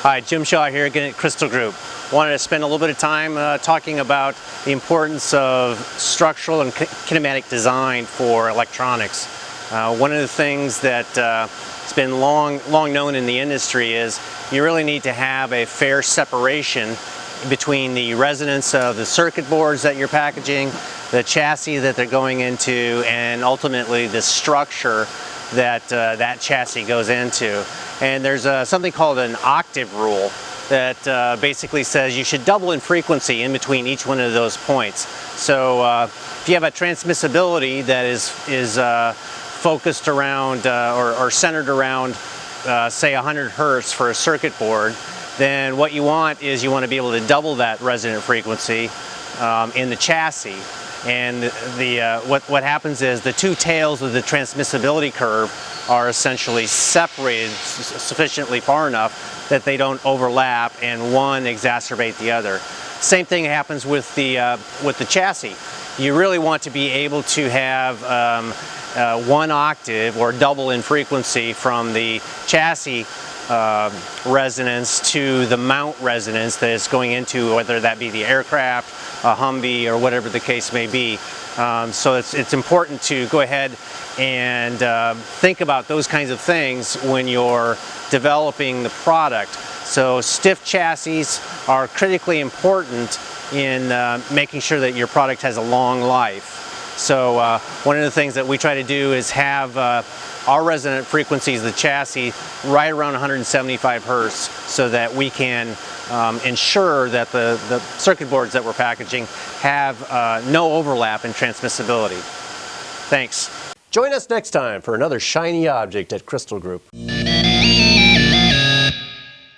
Hi, Jim Shaw here again at Crystal Group. Wanted to spend a little bit of time talking about the importance of structural and kinematic design for electronics. One of the things that has been long known in the industry is you really need to have a fair separation between the resonance of the circuit boards that you're packaging, the chassis that they're going into, and ultimately the structure that that chassis goes into. And there's something called an octave rule that basically says you should double in frequency in between each one of those points. So if you have a transmissibility that is focused around or centered around say 100 Hertz for a circuit board, then what you want is you want to be able to double that resonant frequency in the chassis. And what happens is the two tails of the transmissibility curve are essentially separated sufficiently far enough that they don't overlap and one exacerbate the other. Same thing happens with the chassis. You really want to be able to have one octave or double in frequency from the chassis resonance to the mount resonance that it's going into, whether that be the aircraft, a Humvee, or whatever the case may be. So it's important to go ahead and think about those kinds of things when you're developing the product. So stiff chassis are critically important in making sure that your product has a long life. So one of the things that we try to do is have our resonant frequencies, the chassis, right around 175 Hertz, so that we can ensure that the circuit boards that we're packaging have no overlap in transmissibility. Thanks. Join us next time for another shiny object at Crystal Group.